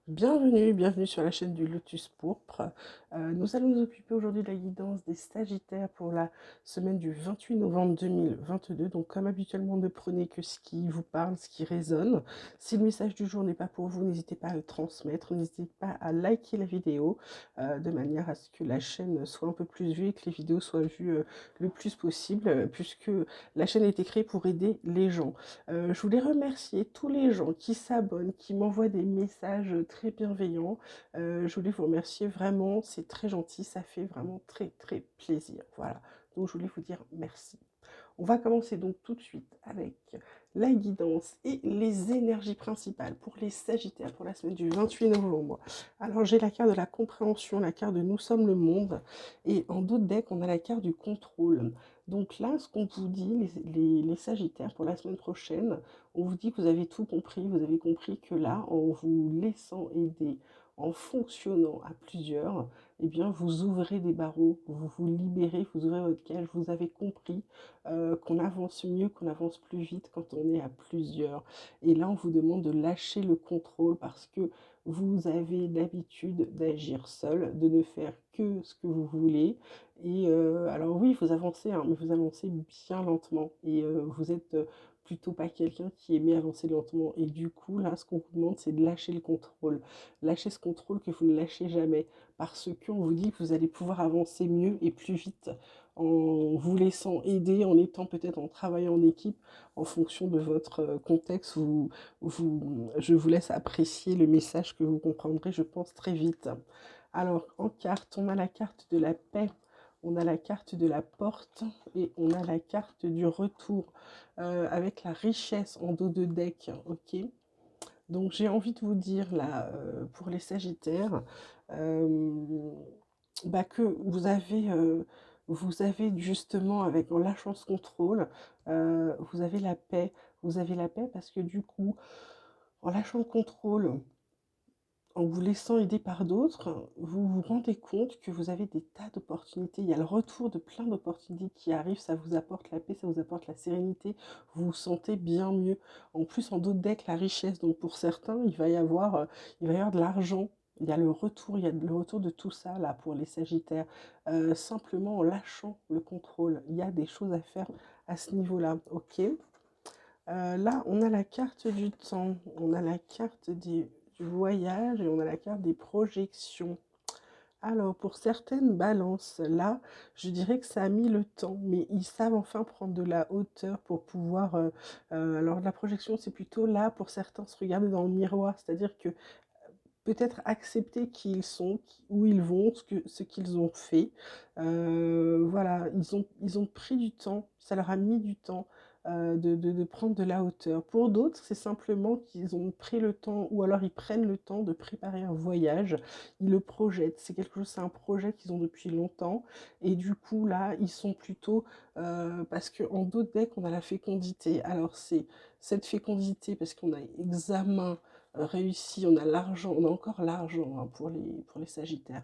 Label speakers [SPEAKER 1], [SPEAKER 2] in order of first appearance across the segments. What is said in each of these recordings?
[SPEAKER 1] Bienvenue sur la chaîne du Lotus Pourpre. Nous allons nous occuper aujourd'hui de la guidance des Sagittaires pour la semaine du 28 novembre 2022. Donc comme habituellement, ne prenez que ce qui vous parle, ce qui résonne. Si le message du jour n'est pas pour vous, n'hésitez pas à le transmettre, n'hésitez pas à liker la vidéo de manière à ce que la chaîne soit un peu plus vue et que les vidéos soient vues le plus possible, puisque la chaîne a été créée pour aider les gens. Je voulais remercier tous les gens qui s'abonnent, qui m'envoient des messages très bienveillants. Je voulais vous remercier vraiment, c'est très gentil, ça fait vraiment très très plaisir. Voilà, donc je voulais vous dire merci. On va commencer donc tout de suite avec la guidance et les énergies principales pour les Sagittaires pour la semaine du 28 novembre. Alors j'ai la carte de la compréhension, la carte de nous sommes le monde, et en d'autres decks on a la carte du contrôle. Donc là, ce qu'on vous dit, les Sagittaires, pour la semaine prochaine, on vous dit que vous avez tout compris, vous avez compris que là, en vous laissant aider, en fonctionnant à plusieurs, eh bien, vous ouvrez des barreaux, vous vous libérez, vous ouvrez votre cage, vous avez compris qu'on avance mieux, qu'on avance plus vite quand on est à plusieurs. Et là, on vous demande de lâcher le contrôle parce que vous avez l'habitude d'agir seul, de ne faire que ce que vous voulez. Et alors oui, vous avancez, hein, mais vous avancez bien lentement. Et vous êtes plutôt pas quelqu'un qui aimait avancer lentement. Et du coup, là, ce qu'on vous demande, c'est de lâcher le contrôle. Lâcher ce contrôle que vous ne lâchez jamais. Parce qu'on vous dit que vous allez pouvoir avancer mieux et plus vite en vous laissant aider, en étant peut-être en travaillant en équipe, en fonction de votre contexte. Je vous laisse apprécier le message que vous comprendrez, je pense, très vite. Alors, en carte, on a la carte de la paix, on a la carte de la porte et on a la carte du retour avec la richesse en dos de deck, ok? Donc j'ai envie de vous dire là, pour les Sagittaires, euh, bah, que vous avez justement, avec en lâchant ce contrôle, vous avez la paix. Vous avez la paix parce que du coup, en lâchant le contrôle, en vous laissant aider par d'autres, vous vous rendez compte que vous avez des tas d'opportunités. Il y a le retour de plein d'opportunités qui arrivent, ça vous apporte la paix, ça vous apporte la sérénité, vous vous sentez bien mieux. En plus, en d'autres decks, la richesse. Donc pour certains, il va y avoir de l'argent. Il y a le retour de tout ça là pour les Sagittaires. Simplement en lâchant le contrôle, il y a des choses à faire à ce niveau-là. Ok. Là, on a la carte du temps, on a la carte du voyage et on a la carte des projections. Alors, pour certaines balances, là, je dirais que ça a mis le temps, mais ils savent enfin prendre de la hauteur pour pouvoir... alors, la projection, c'est plutôt là, pour certains, se regarder dans le miroir, c'est-à-dire que peut-être accepter qui ils sont, où ils vont, ce qu'ils ont fait. Voilà, ils ont pris du temps, ça leur a mis du temps de prendre de la hauteur. Pour d'autres, c'est simplement qu'ils ont pris le temps, ou alors ils prennent le temps de préparer un voyage, ils le projettent. C'est quelque chose, c'est un projet qu'ils ont depuis longtemps, et du coup là, ils sont plutôt, parce qu'en d'autres decks, on a la fécondité. Alors c'est cette fécondité, parce qu'on a examen réussi, on a l'argent, on a encore l'argent hein, pour les Sagittaires.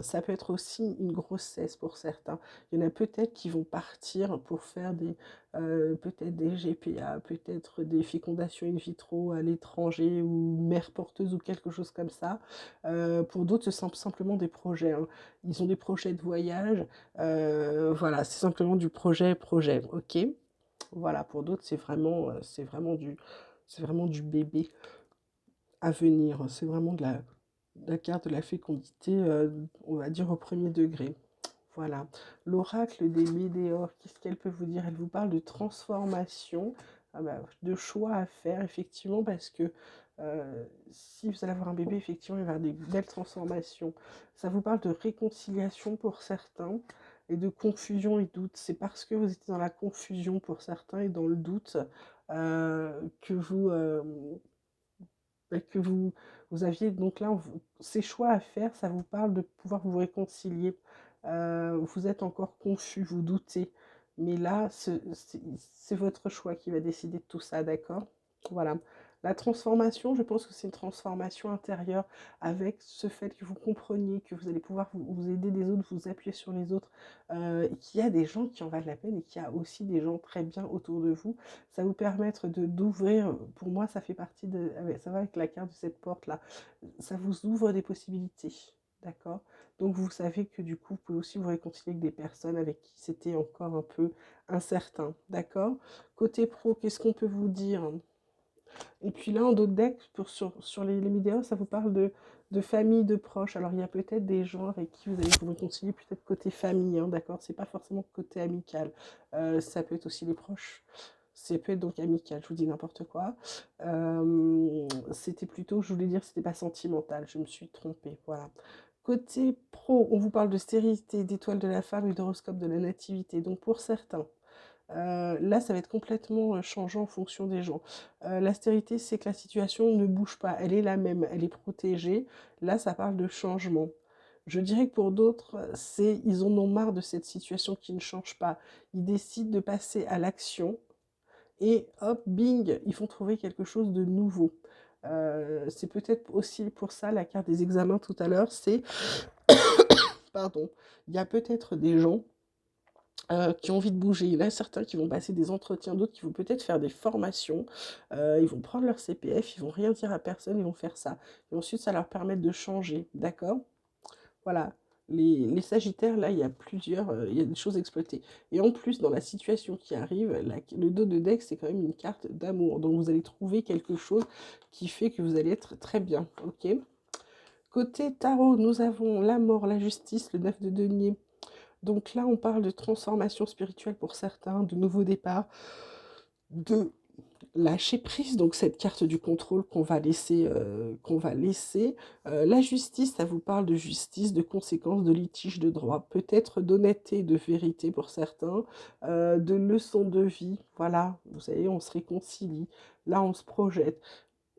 [SPEAKER 1] Ça peut être aussi une grossesse pour certains. Il y en a peut-être qui vont partir pour faire peut-être des GPA, peut-être des fécondations in vitro à l'étranger ou mère porteuse ou quelque chose comme ça. Pour d'autres, c'est simplement des projets, hein. Ils ont des projets de voyage. Voilà, c'est simplement du projet, ok? Voilà, pour d'autres, c'est vraiment du bébé à venir. C'est vraiment de la carte de la fécondité, on va dire au premier degré. Voilà. L'oracle des météores, qu'est-ce qu'elle peut vous dire? Elle vous parle de transformation, ah bah, de choix à faire, effectivement, parce que si vous allez avoir un bébé, effectivement, il va y avoir des belles transformations. Ça vous parle de réconciliation pour certains et de confusion et doute. C'est parce que vous étiez dans la confusion pour certains et dans le doute que vous aviez donc là ces choix à faire, ça vous parle de pouvoir vous réconcilier. Vous êtes encore confus, vous doutez, mais là, c'est votre choix qui va décider de tout ça, d'accord? Voilà. La transformation, je pense que c'est une transformation intérieure avec ce fait que vous compreniez que vous allez pouvoir vous aider des autres, vous appuyer sur les autres, qu'il y a des gens qui en valent la peine et qu'il y a aussi des gens très bien autour de vous. Ça vous permettre d'ouvrir, pour moi ça fait partie de, ça va avec la carte de cette porte-là, ça vous ouvre des possibilités, d'accord? Donc vous savez que du coup, vous pouvez aussi vous réconcilier avec des personnes avec qui c'était encore un peu incertain, d'accord? Côté pro, qu'est-ce qu'on peut vous dire? Et puis là, en d'autres decks, sur les vidéos, ça vous parle de famille, de proches. Alors, il y a peut-être des gens avec qui vous allez vous réconcilier, peut-être côté famille, hein, d'accord? C'est pas forcément côté amical. Ça peut être aussi les proches. Ça peut être donc amical, je vous dis n'importe quoi. C'était plutôt, je voulais dire, c'était pas sentimental, je me suis trompée, voilà. Côté pro, on vous parle de stérilité, d'étoile de la femme et d'horoscope de la nativité. Donc, pour certains, là, ça va être complètement changeant en fonction des gens. L'austérité, c'est que la situation ne bouge pas, elle est la même, elle est protégée. Là, ça parle de changement. Je dirais que pour d'autres, c'est ils en ont marre de cette situation qui ne change pas. Ils décident de passer à l'action et hop, bing, ils font trouver quelque chose de nouveau. C'est peut-être aussi pour ça la carte des examens tout à l'heure, c'est, pardon, il y a peut-être des gens qui ont envie de bouger. Il y en a certains qui vont passer des entretiens, d'autres qui vont peut-être faire des formations. Ils vont prendre leur CPF, ils vont rien dire à personne, ils vont faire ça. Et ensuite, ça leur permet de changer, d'accord? Voilà. Les Sagittaires, là, il y a plusieurs, il y a des choses exploitées. Et en plus, dans la situation qui arrive, le dos de deck, c'est quand même une carte d'amour. Donc, vous allez trouver quelque chose qui fait que vous allez être très bien, ok? Côté tarot, nous avons la mort, la justice, le 9 de denier. Donc là, on parle de transformation spirituelle pour certains, de nouveaux départs, de lâcher prise, donc cette carte du contrôle qu'on va laisser. La justice, ça vous parle de justice, de conséquences, de litiges, de droit, peut-être d'honnêteté, de vérité pour certains, de leçons de vie, voilà, vous savez, on se réconcilie, là on se projette.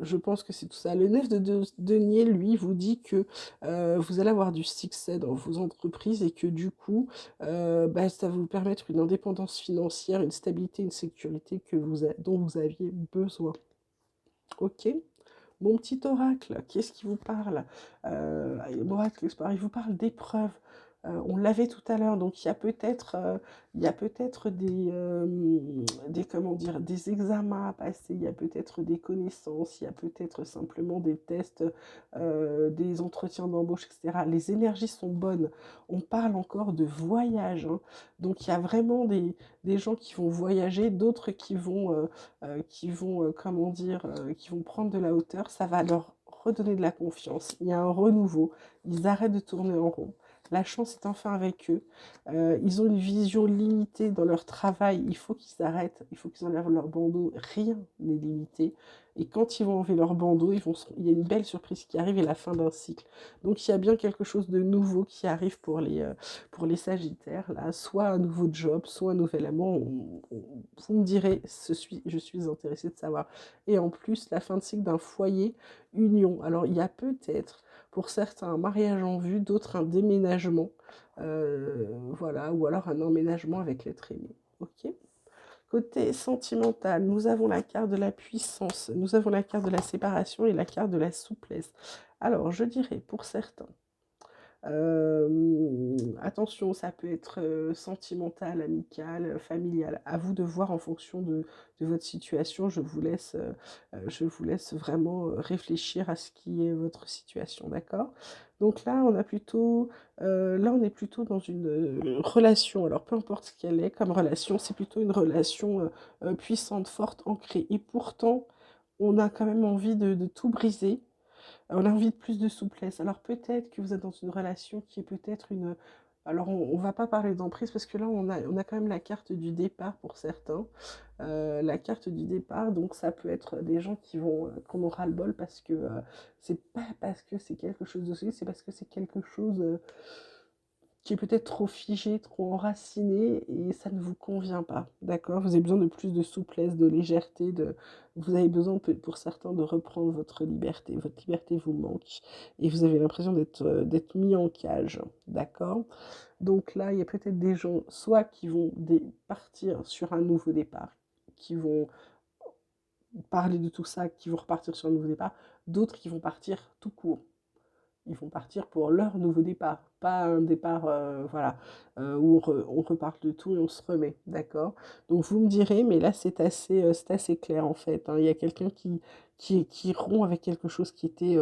[SPEAKER 1] Je pense que c'est tout ça. Le 9 de denier, lui, vous dit que vous allez avoir du succès dans vos entreprises et que du coup, bah, ça va vous permettre une indépendance financière, une stabilité, une sécurité dont vous aviez besoin. Ok? Mon petit oracle, qu'est-ce qui vous parle? L'oracle explorer, il vous parle d'épreuves. On l'avait tout à l'heure, donc il y a peut-être comment dire, des examens à passer, il y a peut-être des connaissances, il y a peut-être simplement des tests, des entretiens d'embauche, etc. Les énergies sont bonnes. On parle encore de voyage, hein. Donc il y a vraiment des gens qui vont voyager, d'autres comment dire, qui vont prendre de la hauteur, ça va leur redonner de la confiance. Il y a un renouveau, ils arrêtent de tourner en rond. La chance est enfin avec eux. Ils ont une vision limitée dans leur travail. Il faut qu'ils arrêtent, il faut qu'ils enlèvent leur bandeau. Rien n'est limité. Et quand ils vont enlever leur bandeau, il y a une belle surprise qui arrive et la fin d'un cycle. Donc il y a bien quelque chose de nouveau qui arrive pour les Sagittaires, là, soit un nouveau job, soit un nouvel amour. Vous me direz, je suis intéressée de savoir. Et en plus, la fin de cycle d'un foyer, union. Alors, il y a peut-être, pour certains, un mariage en vue, d'autres un déménagement, voilà, ou alors un emménagement avec l'être aimé. Ok? Côté sentimental, nous avons la carte de la puissance, nous avons la carte de la séparation et la carte de la souplesse. Alors, je dirais, pour certains, attention, ça peut être sentimental, amical, familial. À vous de voir en fonction de votre situation. Je vous laisse vraiment réfléchir à ce qui est votre situation, d'accord? Donc là, on est plutôt dans une relation. Alors, peu importe ce qu'elle est comme relation, c'est plutôt une relation puissante, forte, ancrée. Et pourtant, on a quand même envie de tout briser, on a envie de plus de souplesse. Alors peut-être que vous êtes dans une relation qui est peut-être une... Alors on ne va pas parler d'emprise parce que là on a quand même la carte du départ pour certains. La carte du départ, donc ça peut être des gens qu'on aura le bol parce que c'est pas parce que c'est quelque chose de solide, c'est parce que c'est quelque chose qui est peut-être trop figé, trop enraciné et ça ne vous convient pas, d'accord? Vous avez besoin de plus de souplesse, de légèreté, vous avez besoin pour certains de reprendre votre liberté. Votre liberté vous manque et vous avez l'impression d'être mis en cage, d'accord? Donc là, il y a peut-être des gens soit qui vont partir sur un nouveau départ, qui vont parler de tout ça, qui vont repartir sur un nouveau départ, d'autres qui vont partir tout court. Ils vont partir pour leur nouveau départ, pas un départ voilà, où on reparle de tout et on se remet, d'accord? Donc vous me direz, mais là c'est assez clair en fait, hein. Il y a quelqu'un qui rompt avec quelque chose qui était,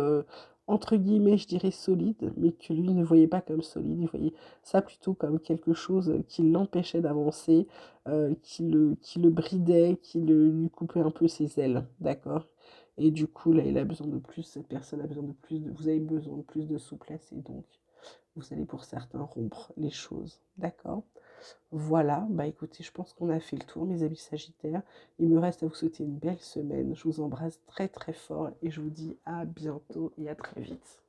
[SPEAKER 1] entre guillemets, je dirais solide, mais que lui ne voyait pas comme solide, il voyait ça plutôt comme quelque chose qui l'empêchait d'avancer, qui le bridait, lui coupait un peu ses ailes, d'accord? Et du coup, là, il a besoin de plus, cette personne a besoin de plus, vous avez besoin de plus de souplesse et donc vous allez pour certains rompre les choses. D'accord? Voilà, bah écoutez, je pense qu'on a fait le tour, mes amis Sagittaires. Il me reste à vous souhaiter une belle semaine. Je vous embrasse très très fort et je vous dis à bientôt et à très vite.